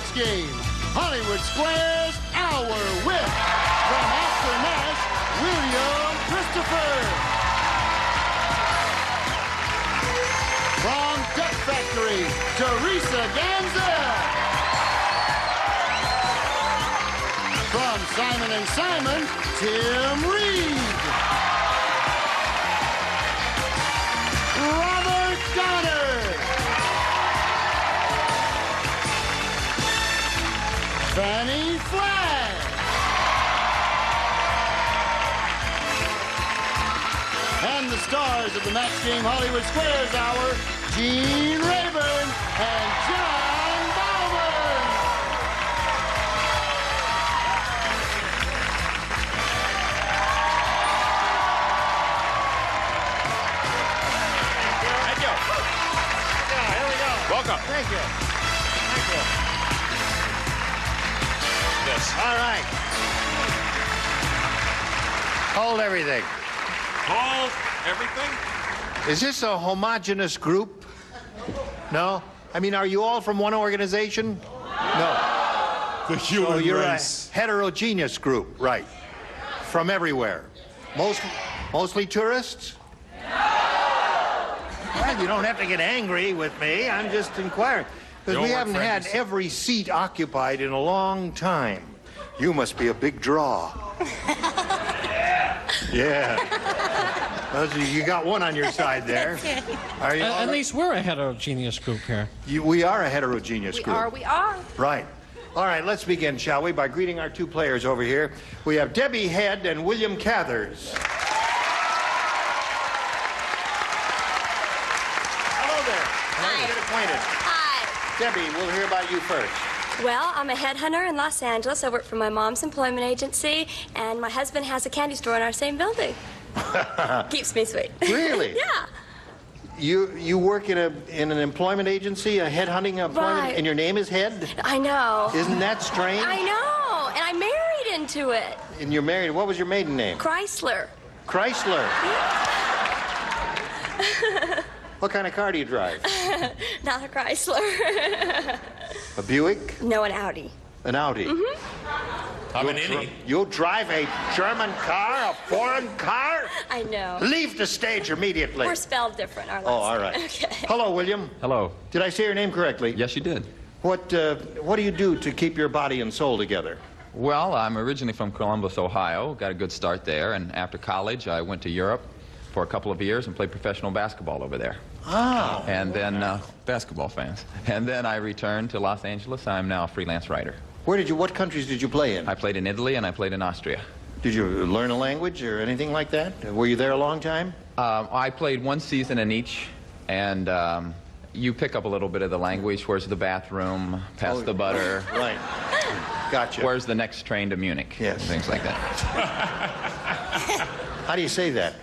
Match Game, Hollywood Squares Hour with, from Oscar Nash, William Christopher. From Duck Factory, Teresa Ganzel. From Simon & Simon, Tim Reed. Robert Donner. Fanny Flagg. And the stars of the Match Game Hollywood Squares Hour, Gene Rayburn and John Bowman. Thank you. Yeah, here we go. Welcome. Thank you. Thank you. Yes. All right. Hold everything. Hold everything? Is this a homogeneous group? No? I mean, are you all from one organization? No. The human So you're race. a heterogeneous group, right? From everywhere. Mostly tourists? Well, you don't have to get angry with me. I'm just inquiring. Because we haven't had every seat occupied in a long time. You must be a big draw. Yeah. You got one on your side there. Are you At least we're a heterogeneous group here. We are a heterogeneous group. We are. Right. All right, let's begin, shall we, by greeting our two players over here. We have Debbie Head and William Cathers. Hello there. Hi. Get acquainted. Hi. Debbie, we'll hear about you first. Well, I'm a headhunter in Los Angeles. I work for my mom's employment agency, and my husband has a candy store in our same building. Keeps me sweet. Really? Yeah. You work in an employment agency, a headhunting employment, Right. and your name is Head? I know. Isn't that strange? I know. And I married into it. And you're married. What was your maiden name? Chrysler. Chrysler. What kind of car do you drive? Not a Chrysler. A Buick? No, an Audi. An Audi? I'm an innie. You'll drive a German car, a foreign car? I know. Leave the stage immediately. We're spelled different, our last all right. name. Okay. Hello, William. Hello. Did I say your name correctly? Yes, you did. What do you do to keep your body and soul together? Well, I'm originally from Columbus, Ohio. Got a good start there, and after college, I went to Europe for a couple of years and played professional basketball over there. Oh. And then, basketball fans. And then I returned to Los Angeles. I'm now a freelance writer. What countries did you play in? I played in Italy and I played in Austria. Did you learn a language or anything like that? Were you there a long time? I played one season in each, and you pick up a little bit of the language. Where's the bathroom? Pass the butter. Right. Gotcha. Where's the next train to Munich? Yes. Things like that. How do you say that?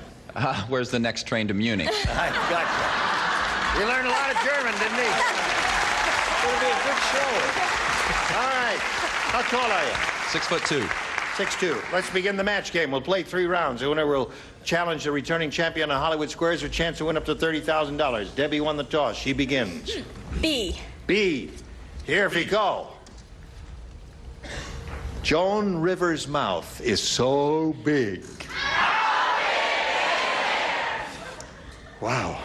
Where's the next train to Munich? I gotcha. You learned a lot of German, didn't you? It'll be a good show. All right. How tall are you? 6'2". 6'2". Let's begin the match game. We'll play 3 rounds. The winner will challenge the returning champion of Hollywood Squares for a chance to win up to $30,000. Debbie won the toss. She begins. B. B. Here we go. Joan Rivers' mouth is so big. Wow.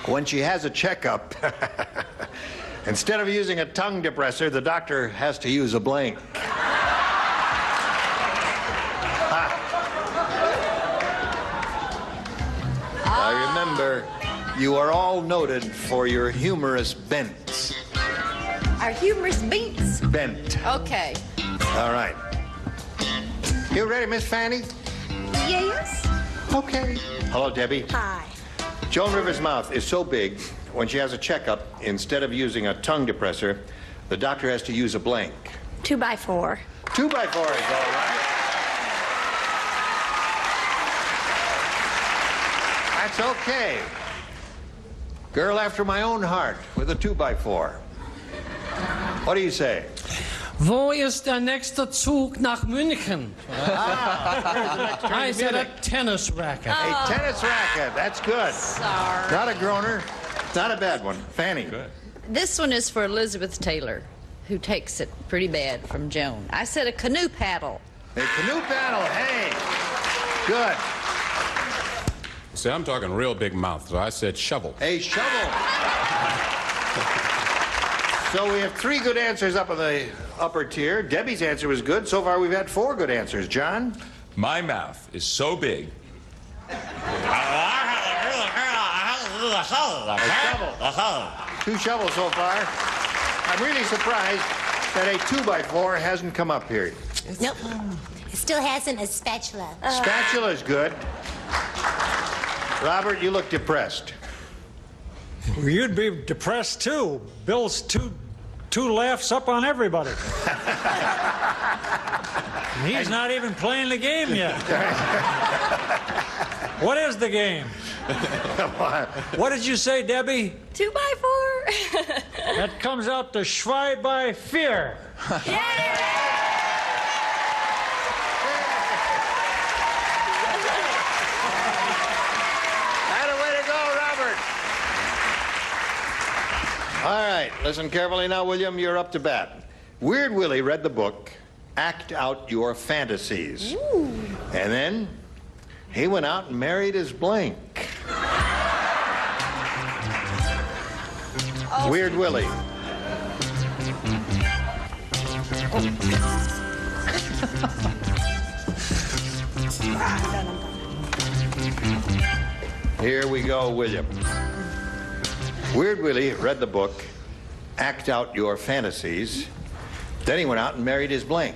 When she has a checkup, instead of using a tongue depressor, the doctor has to use a blank. I remember you are all noted for your humorous bents. Our humorous beats. Bent. Okay. All right. You ready, Miss Fanny? Yes. Okay. Hello, Debbie. Hi. Joan Rivers' mouth is so big, when she has a checkup, instead of using a tongue depressor, the doctor has to use a blank. 2x4. 2x4 is all right. That's okay. Girl after my own heart with a 2x4. What do you say? Wo ist der nächste Zug nach München? I said a tennis racket. A tennis racket. That's good. Sorry. Not a groaner. Not a bad one. Fanny. Good. This one is for Elizabeth Taylor, who takes it pretty bad from Joan. I said a canoe paddle. A canoe paddle, hey. Good. See, I'm talking real big mouth, so I said shovel. A shovel. So we have 3 good answers up in the upper tier. Debbie's answer was good. So far, we've had 4 good answers. John? My mouth is so big. A shovel. 2 shovels so far. I'm really surprised that a 2x4 hasn't come up here. Nope. It still hasn't a spatula. Spatula's good. Robert, you look depressed. Well, you'd be depressed too. Bill's two laughs up on everybody. And he's not even playing the game yet. What is the game? Come on. What did you say, Debbie? 2x4. That comes out to Schwei by fear. All right, listen carefully now, William. You're up to bat. Weird Willie read the book, Act Out Your Fantasies. Ooh. And then he went out and married his blank. Oh. Weird Willie. Here we go, William. Weird Willie read the book, Act Out Your Fantasies. Then he went out and married his blank.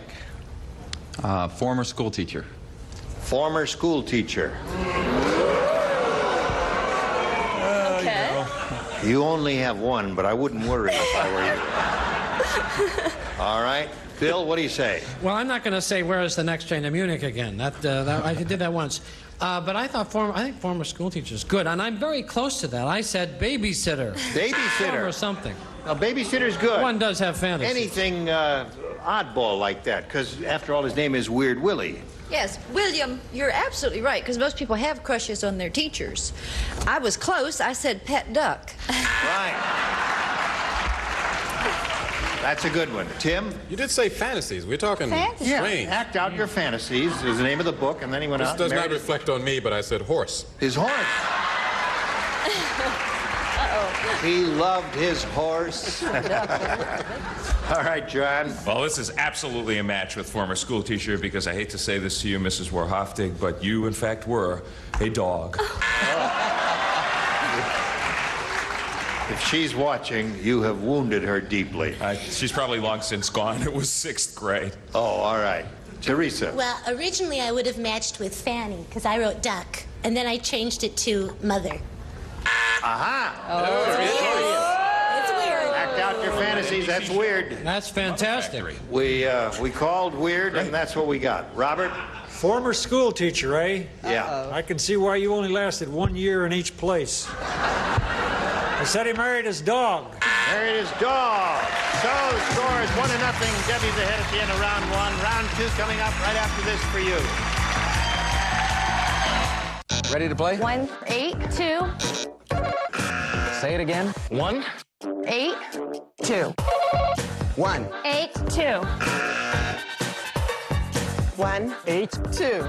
Former school teacher. Former school teacher. Okay. You only have 1, but I wouldn't worry if I were you. All right. Bill, what do you say? Well, I'm not going to say where is the next train to Munich again. That I did that once. But I think former school teacher is good, and I'm very close to that. I said babysitter. Babysitter. Or something. Now, babysitter's good. One does have fantasy. Anything oddball like that, because after all, his name is Weird Willie. Yes, William, you're absolutely right, because most people have crushes on their teachers. I was close. I said pet duck. Right. That's a good one. Tim? You did say fantasies. We're talking Fantasy. strange. Act Out Your Fantasies is the name of the book, and then he went This out does and not married reflect on me, but I said horse. his horse. He loved his horse. All right, John. Well, this is absolutely a match with former school teacher because I hate to say this to you, Mrs. Warhoftig, but you, in fact, were a dog. If she's watching, you have wounded her deeply. She's probably long since gone. It was 6th grade. Oh, all right. Teresa. Well, originally I would have matched with Fanny, because I wrote duck. And then I changed it to mother. Aha! It's weird. Act Out Your Fantasies. That's weird. That's fantastic. We called weird, and that's what we got. Robert? Former school teacher, eh? Yeah. I can see why you only lasted 1 year in each place. I said he married his dog. Married his dog. So the score is 1-0. Debbie's ahead at the end of round 1. Round 2 coming up right after this for you. Ready to play? 1, 8, 2. Say it again. 1, 8, 2. 1, 8, 2. 1, 8, 2.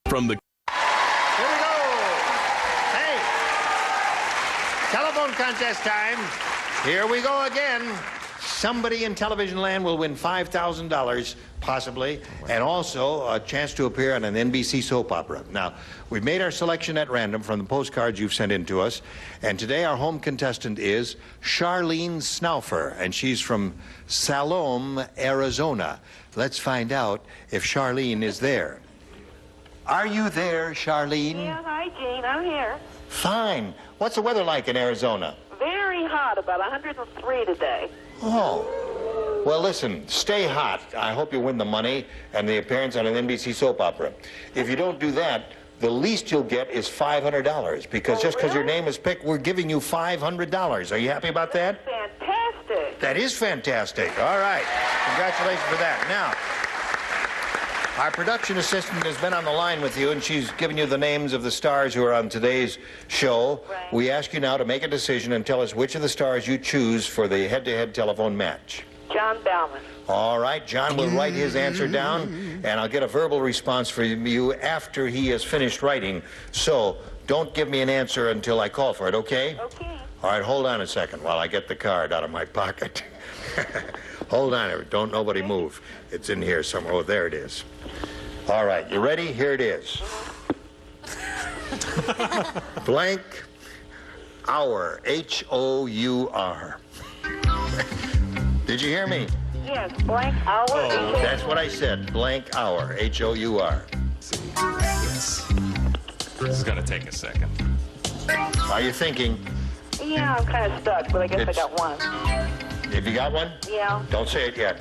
From the Here we go. Hey. Telephone contest time. Here we go again. Somebody in television land will win $5,000, possibly, and also a chance to appear on an NBC soap opera. Now, we've made our selection at random from the postcards you've sent in to us, and today our home contestant is Charlene Snaufer, and she's from Salome, Arizona. Let's find out if Charlene is there. Are you there, Charlene? Yeah, hi, Gene. I'm here. Fine. What's the weather like in Arizona? Very hot, about 103 today. Oh. Well, listen, stay hot. I hope you win the money and the appearance on an NBC soap opera. If you don't do that, the least you'll get is $500, because just because your name is picked, we're giving you $500. Are you happy about that? Fantastic. That is fantastic. All right. Congratulations for that. Now, Our production assistant has been on the line with you, and she's given you the names of the stars who are on today's show. Right. We ask you now to make a decision and tell us which of the stars you choose for the head-to-head telephone match. John Bauman. All right, John will write his answer down, and I'll get a verbal response from you after he has finished writing. So don't give me an answer until I call for it, okay? Okay. All right, hold on a second while I get the card out of my pocket. Hold on, don't nobody move. It's in here somewhere. Oh, there it is. All right, you ready? Here it is. Blank hour, H-O-U-R. Did you hear me? Yes, blank hour. Oh, that's what I said. Blank hour, H-O-U-R. This is going to take a second. Are you thinking? Yeah, I'm kind of stuck, but I guess I got one. Have you got one? Yeah. Don't say it yet.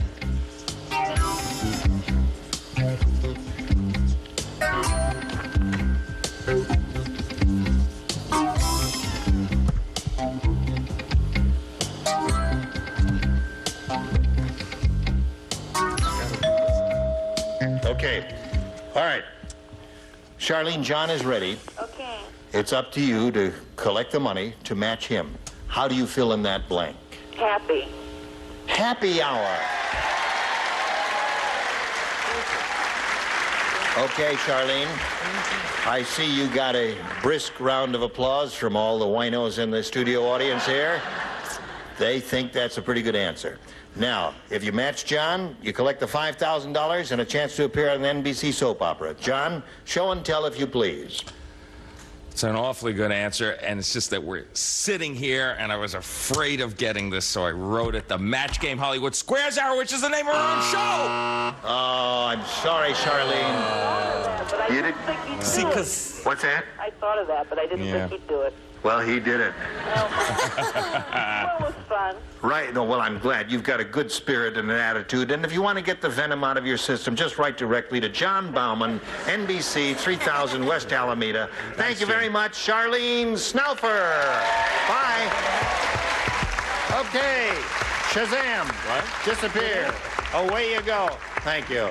Okay. All right. Charlene, John is ready. Okay. It's up to you to collect the money to match him. How do you fill in that blank? Happy. Happy hour. Okay, Charlene. I see you got a brisk round of applause from all the winos in the studio audience here. They think that's a pretty good answer. Now, if you match John, you collect the $5,000 and a chance to appear on an NBC soap opera. John, show and tell if you please. It's an awfully good answer, and it's just that we're sitting here, and I was afraid of getting this, so I wrote it the Match Game Hollywood Squares Hour, which is the name of our own show. Oh, I'm sorry, Charlene. But I You didn't did- think you'd See, do it. because What's that? I thought of that, but I didn't Yeah. think he'd do it. Well, he did it. Well, it was fun. Right. No, well, I'm glad. You've got a good spirit and an attitude. And if you want to get the venom out of your system, just write directly to John Bauman, NBC, 3000 West Alameda. Thank you very much, Charlene Snaufer. Bye. Okay. Shazam. What? Disappear. Away you go. Thank you.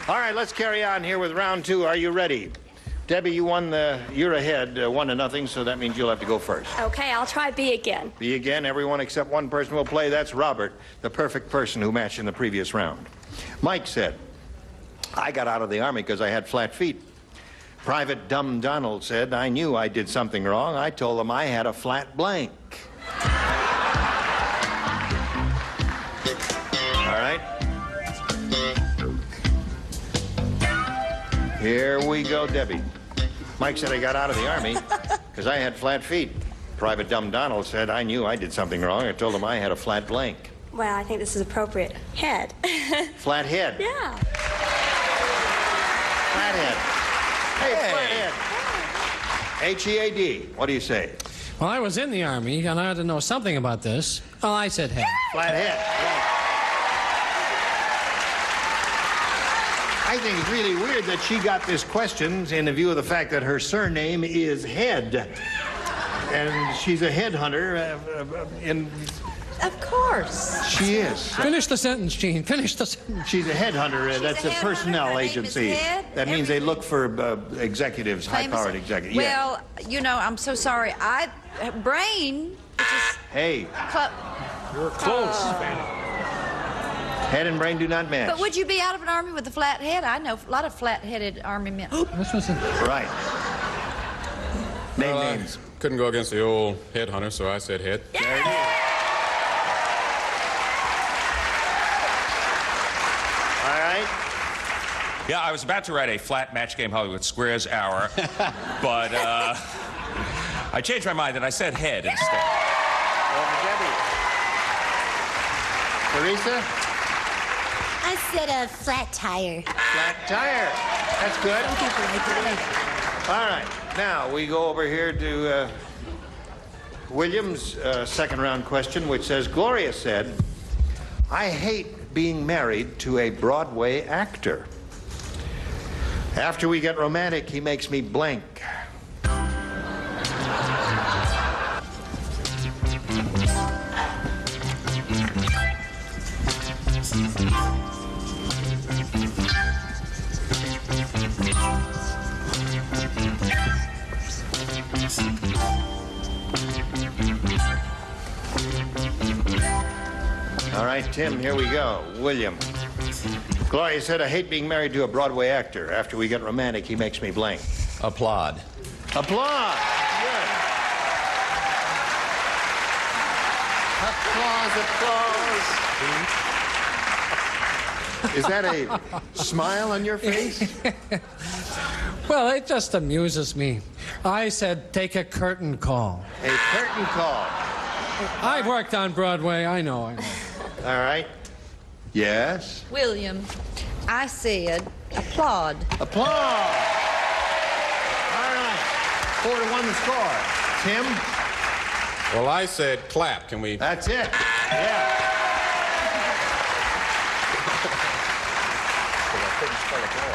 All right, let's carry on here with round two. Are you ready? Debbie, you're ahead, 1-0, so that means you'll have to go first. Okay, I'll try B again. B again, everyone except one person will play. That's Robert, the perfect person who matched in the previous round. Mike said, I got out of the Army because I had flat feet. Private Dumb Donald said, I knew I did something wrong. I told them I had a flat blank. All right. Here we go, Debbie. Mike said I got out of the Army because I had flat feet. Private Dumb Donald said I knew I did something wrong. I told him I had a flat blank. Well, I think this is appropriate. Head. Flat head. Yeah. Flat head. Hey, flat head. H-E-A-D. What do you say? Well, I was in the Army, and I had to know something about this. Well, I said head. Flat head. I think it's really weird that she got this question in view of the fact that her surname is Head. And she's a headhunter Of course. She is. Finish the sentence, Gene. Finish the sentence. She's a headhunter. She's That's a a headhunter. personnel Her name is agency. Head. That means they look for executives, high-powered executives. Yeah. Well, you know, I'm so sorry. Brain, which is Hey, You're close, Fanny. head and brain do not match. But would you be out of an army with a flat head? I know a lot of flat-headed army men. This was Right. Name names. Couldn't go against the old headhunter, so I said head. There it is. All right. Yeah, I was about to write a flat Match Game Hollywood Squares Hour, but I changed my mind and I said head instead. Teresa? I said a flat tire. Flat tire. That's good. All right. Now we go over here to William's second round question, which says, Gloria said, I hate being married to a Broadway actor. After we get romantic, he makes me blank. All right, Tim, here we go. William. Gloria said, I hate being married to a Broadway actor. After we get romantic, he makes me blank. Applaud. Applaud. Good. Applause, applause. Is that a smile on your face? Well, it just amuses me. I said, take a curtain call. A curtain call. I've worked on Broadway. I know. All right. Yes? William, I said applaud. Applaud. All right. 4-1 the score. Tim? Well, I said clap. Can we? That's it. Yeah.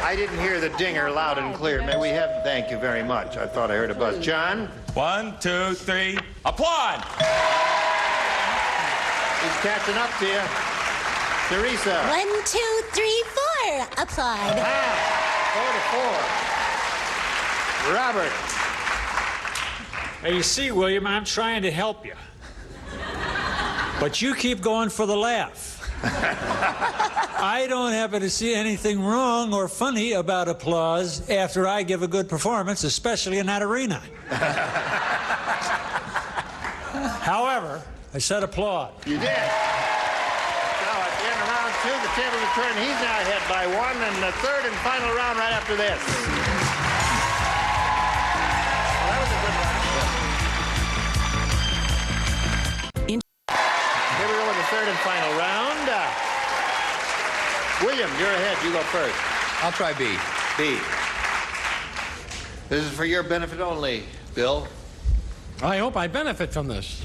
I didn't hear the dinger loud and clear. May we have? Thank you very much. I thought I heard a buzz. John? 1, 2, 3, applaud! He's catching up to you. Teresa? 1, 2, 3, 4. Applaud. 4-4. Robert? Now, you see, William, I'm trying to help you. But you keep going for the laugh. I don't happen to see anything wrong or funny about applause after I give a good performance, especially in that arena. However, I said applaud. You did. So at the end of round 2, the tables are turned. He's now ahead by 1, and the third and final round right after this. Well, that was a good round. Here we go with the third and final round. William, you're ahead. You go first. I'll try B. B. This is for your benefit only, Bill. I hope I benefit from this.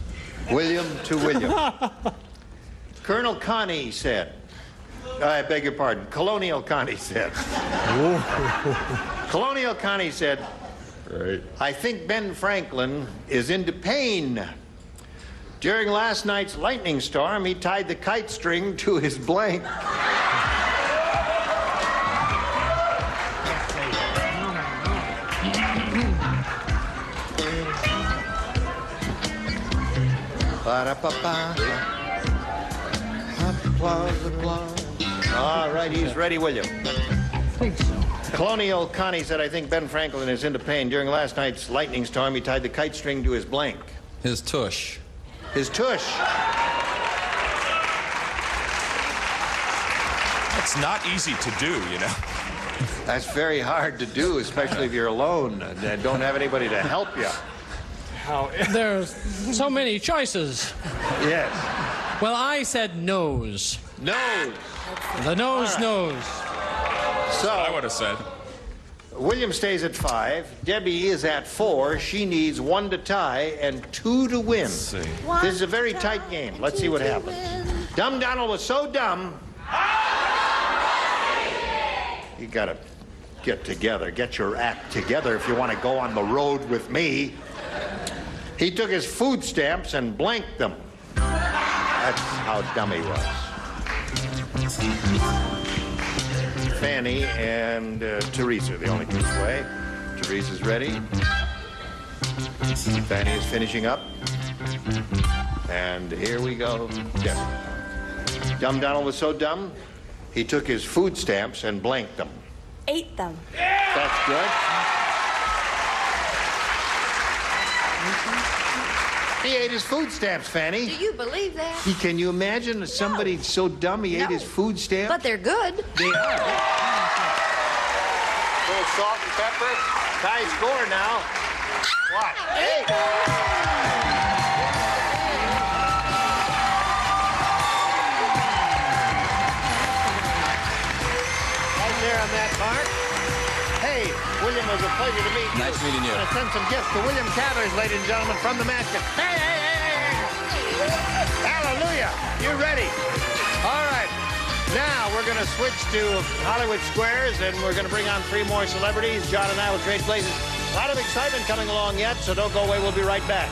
William to William. Colonel Connie said, I beg your pardon, Colonial Connie said. Colonial Connie said, right. I think Ben Franklin is into pain. During last night's lightning storm, he tied the kite string to his blank. Applause, applause. All right, he's ready, William. I think so. Colonial Connie said, I think Ben Franklin is into pain. During last night's lightning storm, he tied the kite string to his blank. His tush. His tush. That's not easy to do, you know. That's very hard to do, especially if you're alone and don't have anybody to help you. There's so many choices. Yes. Well, I said nose. Nose. The nose All right. knows. So I would have said. William stays at 5. Debbie is at 4. She needs 1 to tie and 2 to win. Let's see. This is a very tight game. Let's see what happens. Dumb Donald was so dumb. You gotta get together. Get your act together if you want to go on the road with me. He took his food stamps and blanked them. That's how dumb he was. Fanny and Teresa, the only two way. Teresa's ready. Fanny is finishing up. And here we go. Debbie. Dumb Donald was so dumb, he took his food stamps and blanked them. Ate them. That's good. He ate his food stamps, Fanny. Do you believe that? Can you imagine somebody so dumb he ate his food stamps? But they're good. They are. A little salt and pepper. Tie score now. What? 8. Right there on that mark. Hey, William, it was a pleasure to meet you. Nice meeting you. I'm gonna send some gifts to William Cathers, ladies and gentlemen, from the master. Hey, hey, hey, hey, hey. Hallelujah. You ready? All right. Now we're going to switch to Hollywood Squares, and we're going to bring on 3 more celebrities. John and I will trade places. A lot of excitement coming along yet, so don't go away. We'll be right back.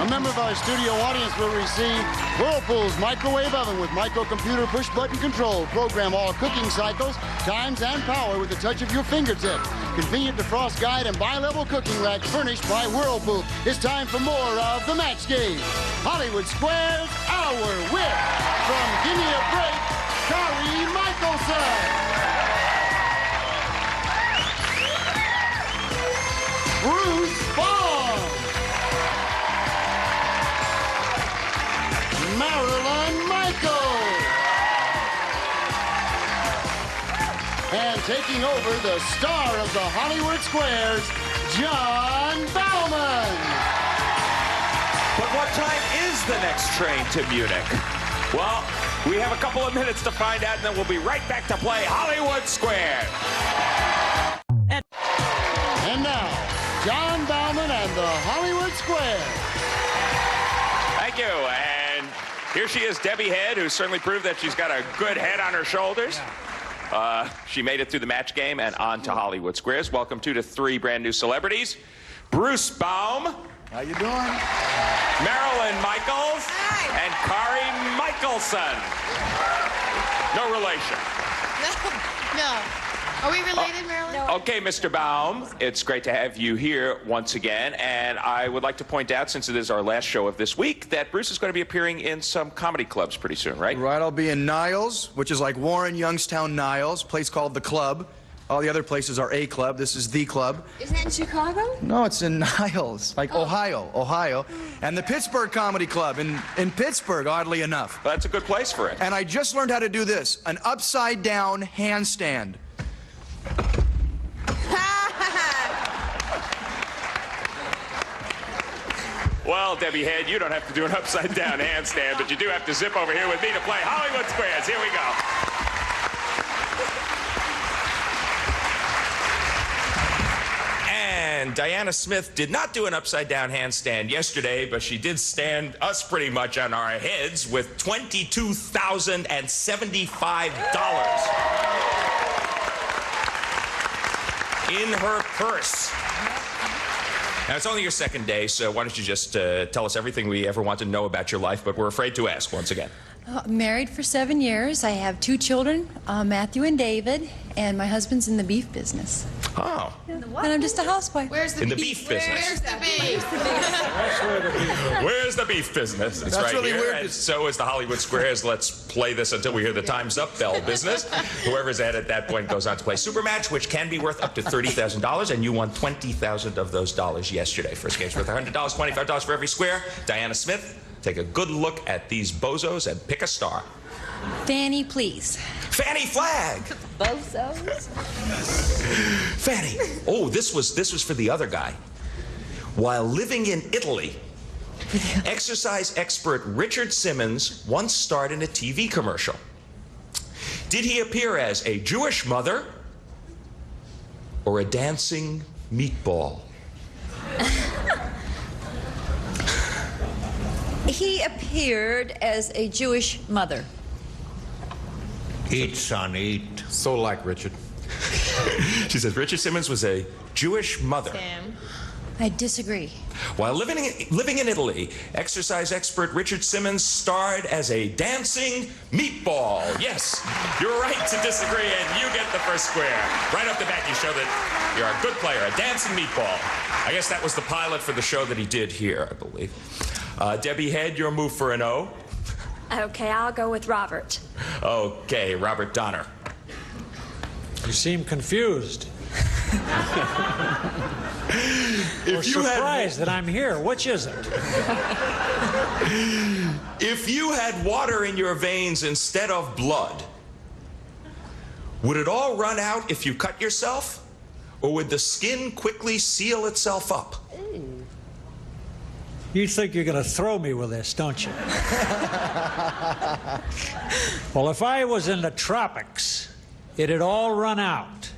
A member of our studio audience will receive Whirlpool's microwave oven with microcomputer push-button control. Program all cooking cycles, times, and power with the touch of your fingertip. Convenient defrost guide and bi-level cooking rack furnished by Whirlpool. It's time for more of the Match Game. Hollywood Squares Hour with, from Gimme a Break, Kari Michelson. Bruce Baum. Marilyn Michaels. And taking over the star of the Hollywood Squares, John Bauman. But what time is the next train to Munich? Well, we have a couple of minutes to find out, and then we'll be right back to play Hollywood Squares. And now, John Bauman and the Hollywood Squares. Thank you. And here she is, Debbie Head, who certainly proved that she's got a good head on her shoulders. She made it through the match game and on to Hollywood Squares. Welcome to 3 brand new celebrities. Bruce Baum. How you doing? Marilyn Michaels. Hi. And Kari Michelson. No relation. No. Are we related, Marilyn? No. Okay, Mr. Baum, it's great to have you here once again. And I would like to point out, since it is our last show of this week, that Bruce is going to be appearing in some comedy clubs pretty soon, right? Right, I'll be in Niles, which is like Warren, Youngstown, Niles, a place called The Club. All the other places are A Club. This is The Club. Isn't that in Chicago? No, it's in Niles, like Ohio. And the Pittsburgh Comedy Club in Pittsburgh, oddly enough. Well, that's a good place for it. And I just learned how to do this, an upside-down handstand. Well, Debbie Head, you don't have to do an upside-down handstand, but you do have to zip over here with me to play Hollywood Squares. Here we go. And Diana Smith did not do an upside-down handstand yesterday, but she did stand us pretty much on our heads with $22,075 in her purse. Now, it's only your second day, so why don't you just tell us everything we ever want to know about your life, but we're afraid to ask once again. Married for 7 years. I have 2 children, Matthew and David, and my husband's in the beef business. Oh. And I'm just a housewife. Where's the In the beef business. Where's the beef? Where's the beef business? It's That's right really here. weird. And so is the Hollywood Squares. Let's play this until we hear the time's up bell business. Whoever's ahead at that point goes on to play Supermatch, which can be worth up to $30,000, and you won $20,000 of those dollars yesterday. First game's worth $100, $25 for every square. Diana Smith, take a good look at these bozos and pick a star. Fanny, please. Fanny Flagg. Bozos? Fanny. Oh, this was for the other guy. While living in Italy, exercise expert Richard Simmons once starred in a TV commercial. Did he appear as a Jewish mother or a dancing meatball? He appeared as a Jewish mother. Eat, son, eat. So like Richard. She says Richard Simmons was a Jewish mother. Sam. I disagree. While living in Italy, exercise expert Richard Simmons starred as a dancing meatball. Yes, you're right to disagree, and you get the first square. Right off the bat, you show that you're a good player, a dancing meatball. I guess that was the pilot for the show that he did here, I believe. Debbie Head, your move for an O. Okay, I'll go with Robert. Okay, Robert Donner. You seem confused. If you surprised that I'm here. Which is it? If you had water in your veins instead of blood, would it all run out if you cut yourself? Or would the skin quickly seal itself up? You think you're going to throw me with this, don't you? Well, if I was in the tropics, it'd all run out.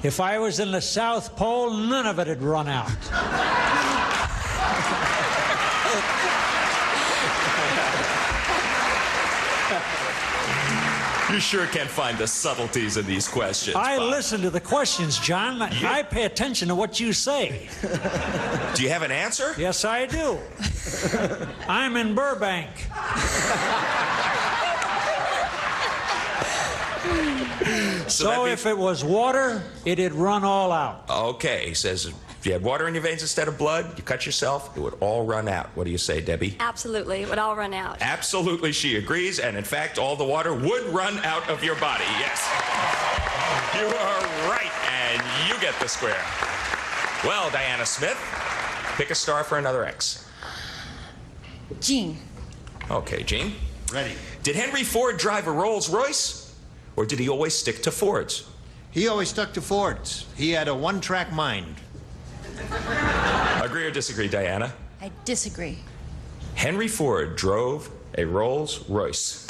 If I was in the South Pole, none of it'd run out. You sure can find the subtleties in these questions. I Bob. listen to the questions, John. I pay attention to what you say. Do you have an answer? Yes, I do. I'm in Burbank. So if it was water, it'd run all out. Okay, he says, if you had water in your veins instead of blood, you cut yourself, it would all run out. What do you say, Debbie? Absolutely. It would all run out. Absolutely, she agrees, and in fact, all the water would run out of your body. Yes. You are right, and you get the square. Well, Diana Smith, pick a star for another X. Gene. Okay, Gene. Ready. Did Henry Ford drive a Rolls Royce, or did he always stick to Fords? He always stuck to Fords. He had a one-track mind. Agree or disagree, Diana? I disagree. Henry Ford drove a Rolls Royce.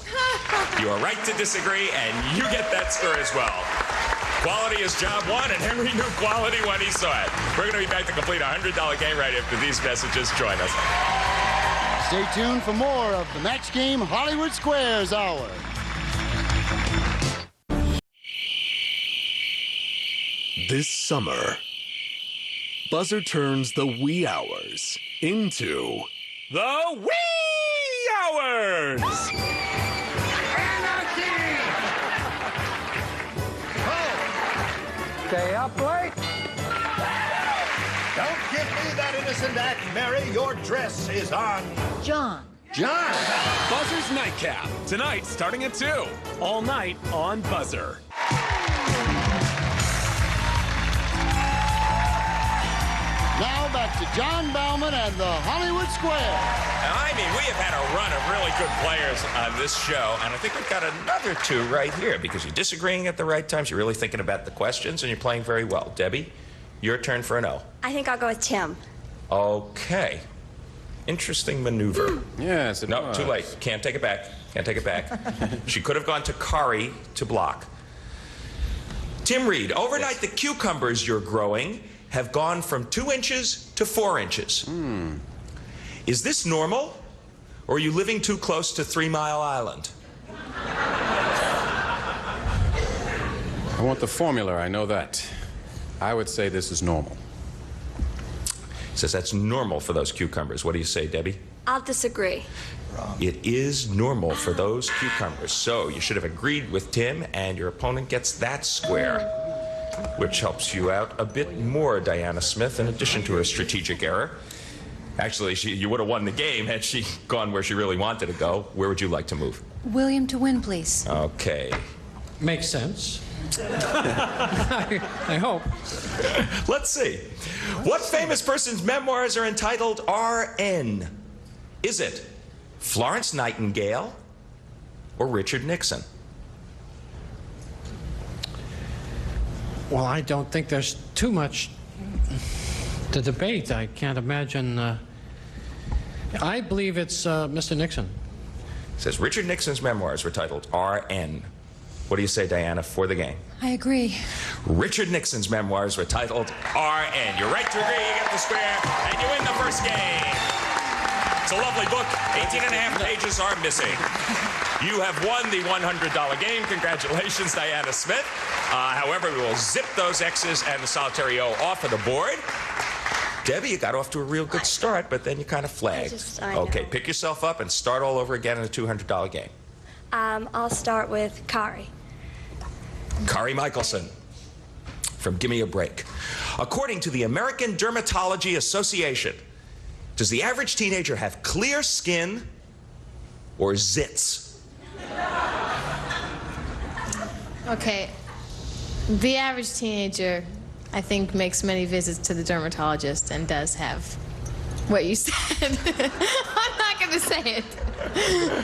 You are right to disagree, and you get that score as well. Quality is job one, and Henry knew quality when he saw it. We're going to be back to complete a $100 game right after these messages. Join us. Stay tuned for more of the Match Game Hollywood Squares Hour. This summer, Buzzer turns the wee hours into the wee hours! Stay up late. Don't give me that innocent act, Mary. Your dress is on. John. John! Buzzer's Nightcap, tonight starting at 2. All night on Buzzer. Now back to John Bauman and the Hollywood Square. I mean, we have had a run of really good players on this show, and I think we've got another two right here because you're disagreeing at the right times, you're really thinking about the questions, and you're playing very well. Debbie, your turn for an O. I think I'll go with Tim. Okay. Interesting maneuver. Yes, it No, was. too late. Can't take it back. Can't take it back. She could have gone to Kari to block. Tim Reed, overnight the cucumbers you're growing have gone from 2 inches to 4 inches. Is this normal, or are you living too close to 3 Mile Island? I want the formula, I know that. I would say this is normal. He says that's normal for those cucumbers. What do you say, Debbie? I'll disagree. It is normal for those cucumbers. So you should have agreed with Tim, and your opponent gets that square, which helps you out a bit more, Diana Smith, in addition to her strategic error. Actually, you would have won the game had she gone where she really wanted to go. Where would you like to move? William to win, please. Okay. Makes sense. I hope. Let's see. What famous person's memoirs are entitled R.N.? Is it Florence Nightingale or Richard Nixon? Well, I don't think there's too much to debate. I can't imagine. I believe it's Mr. Nixon. It says Richard Nixon's memoirs were titled R.N. What do you say, Diana, for the game? I agree. Richard Nixon's memoirs were titled R.N. You're right to agree, you get the square, and you win the first game. It's a lovely book. 18 and a half pages are missing. You have won the $100 game. Congratulations, Diana Smith. However, we will zip those X's and the solitary O off of the board. Debbie, you got off to a real good start, but then you kind of flagged. Okay, pick yourself up and start all over again in a $200 game. I'll start with Kari. Kari Michelson from Gimme a Break. According to the American Dermatology Association, does the average teenager have clear skin or zits? Okay. The average teenager, I think, makes many visits to the dermatologist and does have what you said. I'm not going to say it.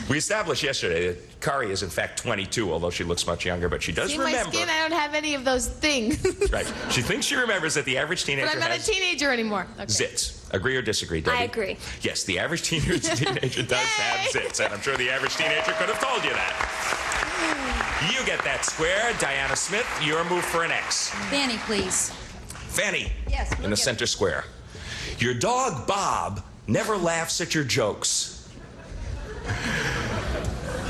We established yesterday that Kari is in fact 22, although she looks much younger, but she does See remember. my skin? I don't have any of those things. Right. She thinks she remembers that the average teenager But I'm not a has teenager anymore. Okay. zits. Agree or disagree, Debbie? I agree. Yes, the average teenager does have zits, and I'm sure the average teenager could have told you that. You get that square. Diana Smith, your move for an X. Fanny, please. Fanny. Yes, In the center square. Your dog, Bob, never laughs at your jokes.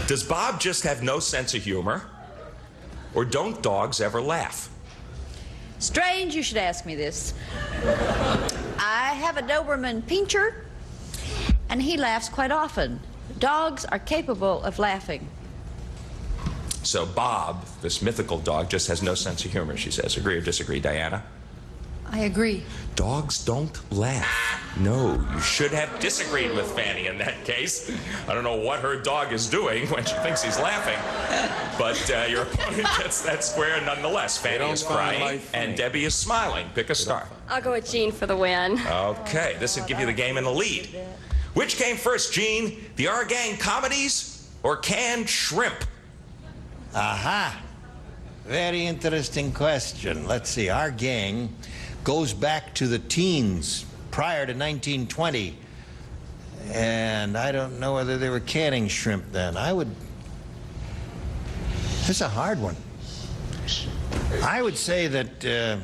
Does Bob just have no sense of humor? Or don't dogs ever laugh? Strange you should ask me this. I have a Doberman Pinscher, and he laughs quite often. Dogs are capable of laughing. So Bob, this mythical dog, just has no sense of humor, she says. Agree or disagree, Diana? I agree. Dogs don't laugh. No, you should have disagreed with Fanny in that case. I don't know what her dog is doing when she thinks he's laughing, but your opponent gets that square nonetheless. Fanny is crying, and Debbie is smiling. Pick a star. I'll go with Jean for the win. Okay, this would give you the game in the lead. Which came first, Gene? The Our Gang comedies or canned shrimp? Aha. Very interesting question. Let's see. Our Gang goes back to the teens prior to 1920. And I don't know whether they were canning shrimp then. This is a hard one. I would say that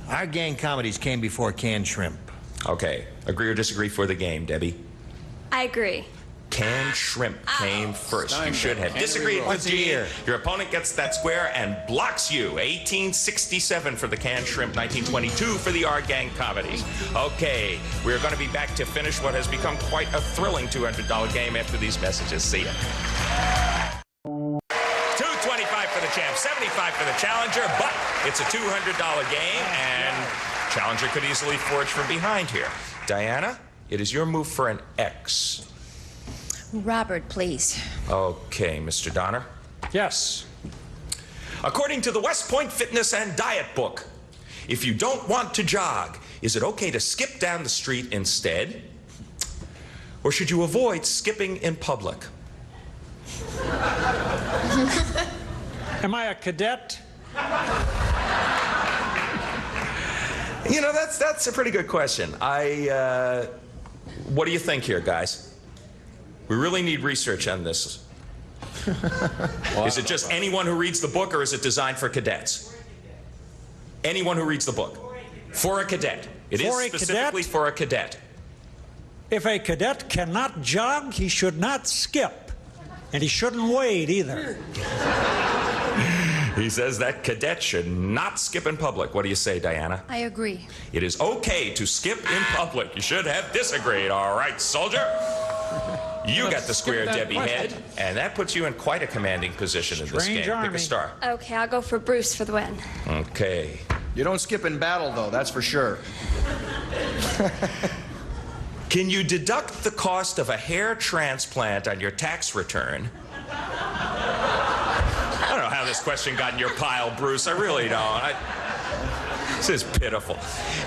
Our Gang comedies came before canned shrimp. Okay. Agree or disagree for the game, Debbie? I agree. Canned shrimp came first. You should have disagreed with Gene. Your opponent gets that square and blocks you. 1867 for the canned shrimp, 1922 for the Our Gang comedies. Okay, we're going to be back to finish what has become quite a thrilling $200 game after these messages. See ya. $225 for the champ, $75 for the challenger, but it's a $200 game, and challenger could easily forge from behind here. Diana, it is your move for an X. Robert, please. Okay, Mr. Donner. Yes. According to the West Point Fitness and Diet book, if you don't want to jog, is it okay to skip down the street instead? Or should you avoid skipping in public? Am I a cadet? You know, that's a pretty good question. What do you think here, guys? We really need research on this. Is it just anyone who reads the book, or is it designed for cadets? Anyone who reads the book. For a cadet. It is specifically for a cadet. If a cadet cannot jog, he should not skip. And he shouldn't wade either. He says that cadet should not skip in public. What do you say, Diana? I agree. It is okay to skip in public. You should have disagreed. All right, soldier. You got the square, Debbie Head, and that puts you in quite a commanding position in this game. Pick a star. Okay, I'll go for Bruce for the win. Okay. You don't skip in battle, though, that's for sure. Can you deduct the cost of a hair transplant on your tax return? I don't know how this question got in your pile, Bruce. I really don't. This is pitiful.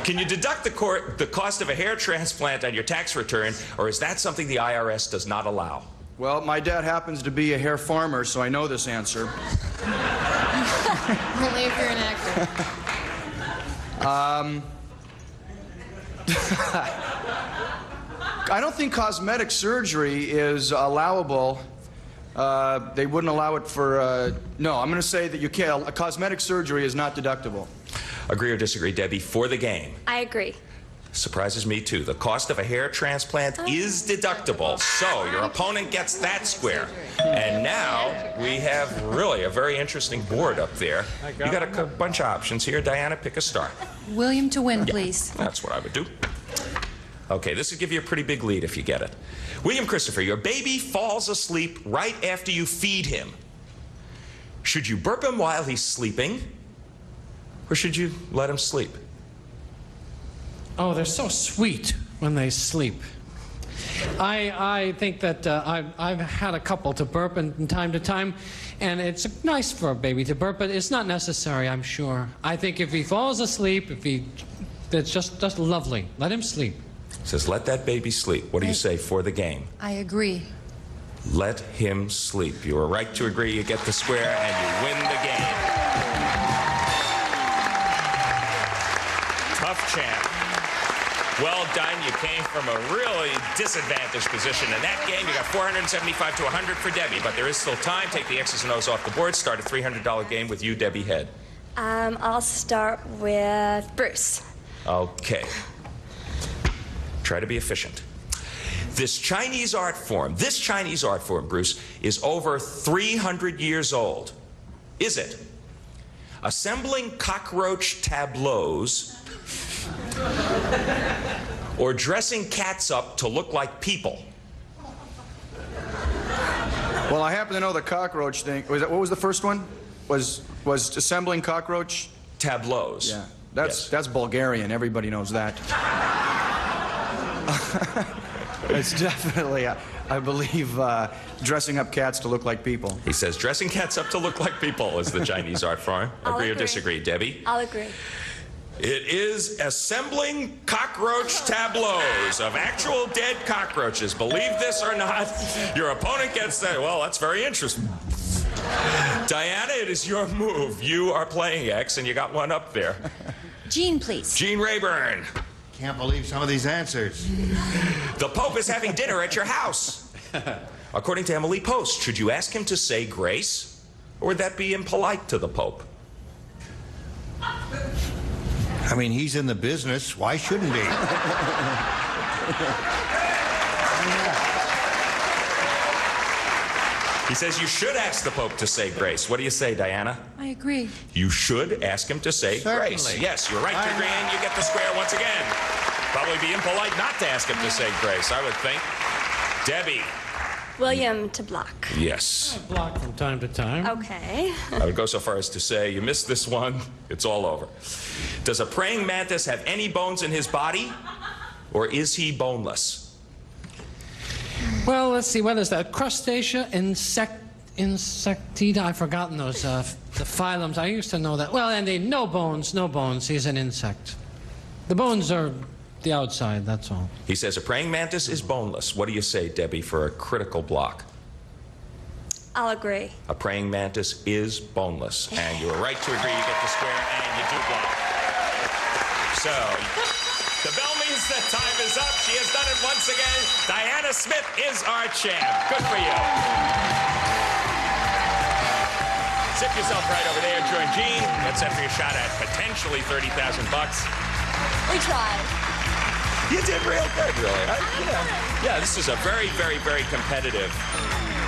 Can you deduct the cost of a hair transplant on your tax return, or is that something the IRS does not allow? Well, my dad happens to be a hair farmer, so I know this answer. Only if you're an actor. I don't think cosmetic surgery is allowable. They wouldn't allow it for, no, I'm going to say that you can't. Cosmetic surgery is not deductible. Agree or disagree, Debbie, for the game? I agree. Surprises me, too. The cost of a hair transplant is deductible, so your opponent gets that square. And now we have really a very interesting board up there. You got a bunch of options here. Diana, pick a star. William to win, Yeah, please. that's what I would do. Okay, this would give you a pretty big lead if you get it. William Christopher, your baby falls asleep right after you feed him. Should you burp him while he's sleeping, or should you let him sleep? Oh, they're so sweet when they sleep. I think that I've had a couple to burp from time to time, and it's nice for a baby to burp, but it's not necessary, I'm sure. I think if he falls asleep, it's just lovely. Let him sleep. Says, let that baby sleep. What do you say for the game? I agree. Let him sleep. You are right to agree. You get the square, and you win the game. Tough champ. Well done. You came from a really disadvantaged position in that game. You got 475 to 100 for Debbie, but there is still time. Take the X's and O's off the board. Start a $300 game with you, Debbie Head. I'll start with Bruce. Okay. Try to be efficient. This Chinese art form, Bruce, is over 300 years old. Is it assembling cockroach tableaus or dressing cats up to look like people? Well, I happen to know the cockroach thing. What was the first one? Was assembling cockroach? Tableaus. Yeah, that's Bulgarian. Everybody knows that. It's definitely, I believe, dressing up cats to look like people. He says dressing cats up to look like people is the Chinese art form. Agree or disagree, Debbie? I'll agree. It is assembling cockroach tableaus of actual dead cockroaches. Believe this or not, your opponent gets that. Well, that's very interesting. Diana, it is your move. You are playing X, and you got one up there. Gene, please. Gene Rayburn. Can't believe some of these answers. The Pope is having dinner at your house. According to Emily Post, should you ask him to say grace, or would that be impolite to the Pope? I mean, he's in the business. Why shouldn't he? He says you should ask the Pope to say grace. What do you say, Diana? I agree. You should ask him to say grace. Yes, you're right to agree, and you get the square once again. Probably be impolite not to ask him to say grace, I would think. Debbie. William to block. Yes. I block from time to time. Okay. I would go so far as to say, you missed this one, it's all over. Does a praying mantis have any bones in his body, or is he boneless? Well, let's see. What is that? Crustacea, insectida. I've forgotten those. The phylums. I used to know that. Well, Andy, no bones. No bones. He's an insect. The bones are the outside. That's all. He says a praying mantis is boneless. What do you say, Debbie, for a critical block? I'll agree. A praying mantis is boneless, and you are right to agree. You get the square, and you do block. So. The bell means that time is up. She has done it once again. Diana Smith is our champ. Good for you. Zip yourself right over there. Join Gene. Get set for your shot at potentially $30,000. We tried. You did real good, really. Yeah, this is a very, very, very competitive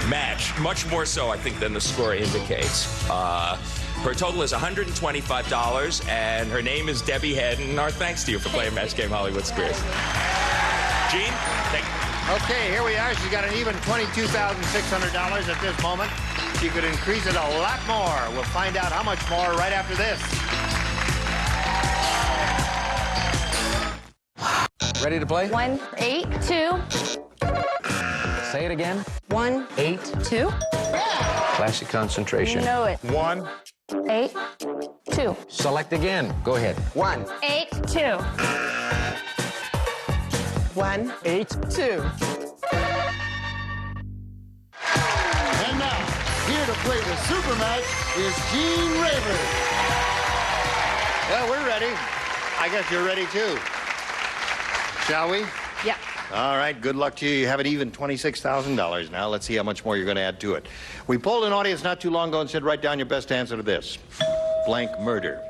match. Much more so, I think, than the score indicates. Her total is $125, and her name is Debbie Head, and our thanks to you for playing Match Game Hollywood Squares. Gene, thank you. Okay, here we are. She's got an even $22,600 at this moment. She could increase it a lot more. We'll find out how much more right after this. Ready to play? 1, 8, 2. Say it again. 1, 8. 2. Classic concentration. You know it. 1. 8, 2. Select again. Go ahead. 1. 8, 2. 1. 8. 2. And now, here to play the super match is Gene Rayburn. Well, we're ready. I guess you're ready, too. Shall we? Yeah. All right, good luck to you. You have it even $26,000 now. Let's see how much more you're going to add to it. We polled an audience not too long ago and said, write down your best answer to this. Blank murder.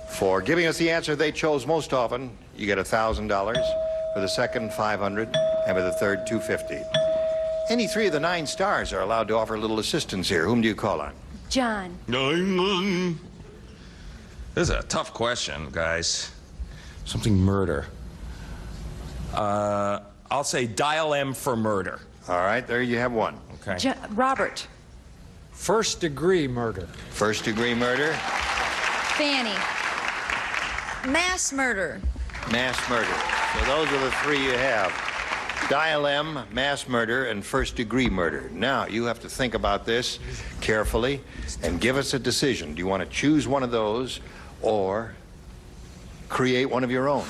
For giving us the answer they chose most often, you get $1,000. For the second, $500. And for the third, $250. Any three of the 9 stars are allowed to offer a little assistance here. Whom do you call on? John. This is a tough question, guys. Something murder. I'll say dial M for murder. All right, there you have one. Okay. Robert. First-degree murder. First-degree murder. Fanny. Mass murder. Mass murder. So those are the 3 you have. Dial M, mass murder, and first-degree murder. Now, you have to think about this carefully and give us a decision. Do you want to choose one of those or create one of your own?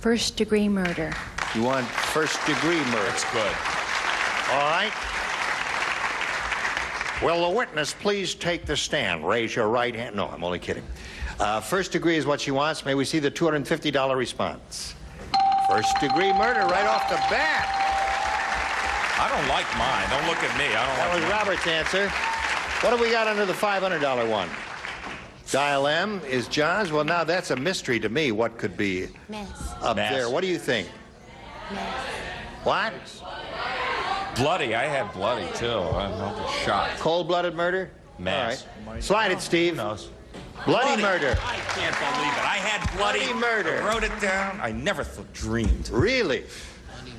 First-degree murder. You want first-degree murder. That's good. All right. Will the witness please take the stand? Raise your right hand. No, I'm only kidding. First degree is what she wants. May we see the $250 response? First-degree murder right off the bat. I don't like mine. Don't look at me. I don't That like was mine. Robert's answer. What have we got under the $500 one? Dial M is John's. Well, now that's a mystery to me. What could be Mess. up Mass. there? What do you think? Mess. What? Bloody. I had bloody, too. I'm shocked. Cold-blooded murder? Mass. All right. Slide it, Steve. Bloody murder. I can't believe it. I had bloody murder. I wrote it down. I never dreamed. Really?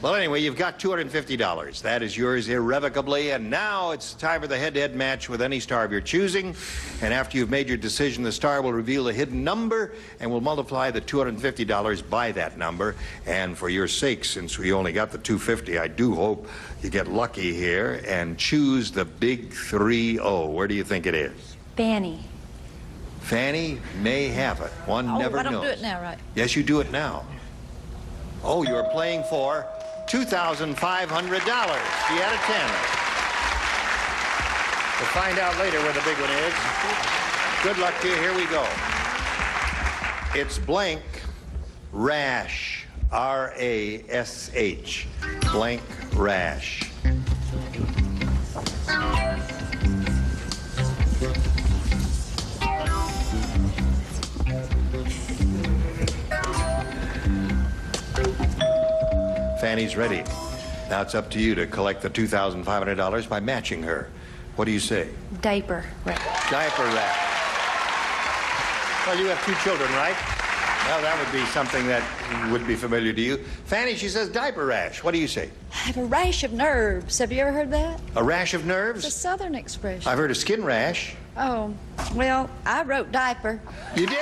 Well, anyway, you've got $250. That is yours irrevocably. And now it's time for the head-to-head match with any star of your choosing. And after you've made your decision, the star will reveal a hidden number and will multiply the $250 by that number. And for your sake, since we only got the $250, I do hope you get lucky here and choose the big 3-0. Where do you think it is? Fanny. Fanny may have it. One never knows. I don't do it now, right? Yes, you do it now. Oh, you're playing for $2,500. She had a 10. We'll find out later where the big one is. Good luck to you. Here we go. It's blank rash. R-A-S-H. Blank rash. Fanny's ready. Now it's up to you to collect the $2,500 by matching her. What do you say? Diaper. Right. Diaper rash. Well, you have 2 children, right? Well, that would be something that would be familiar to you. Fanny, she says diaper rash. What do you say? I have a rash of nerves. Have you ever heard that? A rash of nerves? It's a Southern expression. I've heard of skin rash. Oh, well, I wrote diaper. You did?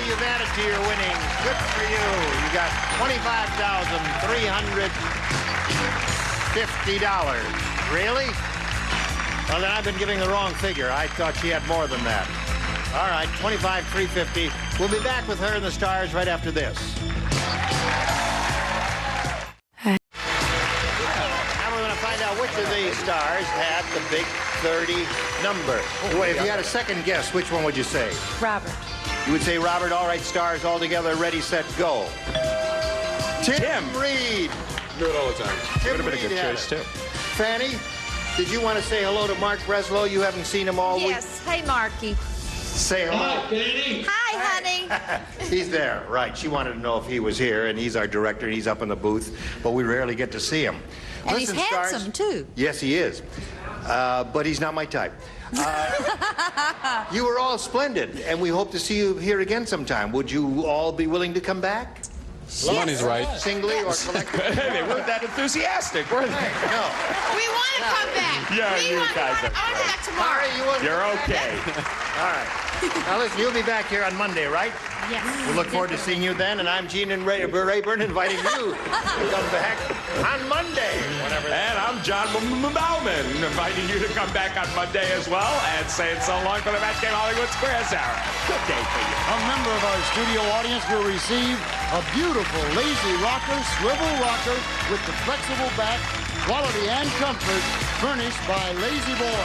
You've added to your winnings. Good for you. You got $25,350. Really? Well, then I've been giving the wrong figure. I thought she had more than that. All right, $25,350. We'll be back with her and the stars right after this. Now we're going to find out which of these stars had the big 30 number. Wait, if you had a second guess, which one would you say? Robert. You would say Robert. All right, stars all together, ready, set, go. Tim Reed. Do it all the time. Tim Would have been a Reed good had choice, it. too. Fanny, did you want to say hello to Mark Breslow? You haven't seen him all week. Yes. Hey, Marky. Say hello. Hi, Fanny. Hi, honey. He's there, right. She wanted to know if he was here, and he's our director, and he's up in the booth, but we rarely get to see him. And Listen, he's stars, handsome, too. Yes, he is. But he's not my type. You were all splendid, and we hope to see you here again sometime. Would you all be willing to come back? Somebody's right. Singly or collectively? They weren't that enthusiastic, were they? No. We want to come back. Yeah, we you want guys are I want to come back tomorrow. Sorry, you wouldn't- You're okay. All right. Now listen, you'll be back here on Monday, right? Yes. We look forward to seeing you then, and I'm Gene and Rayburn inviting you to come back on Monday. And I'm John Bauman, inviting you to come back on Monday as well and saying so long for the Match Game Hollywood Squares Hour. Good day for you. A member of our studio audience will receive a beautiful lazy rocker, swivel rocker with the flexible back, quality and comfort, furnished by Lazy Boy.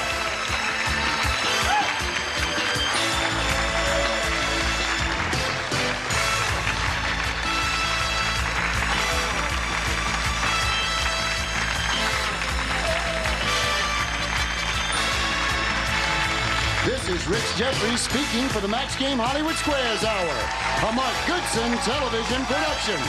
This is Rich Jeffries speaking for the Match Game Hollywood Squares Hour, a Mark Goodson television production.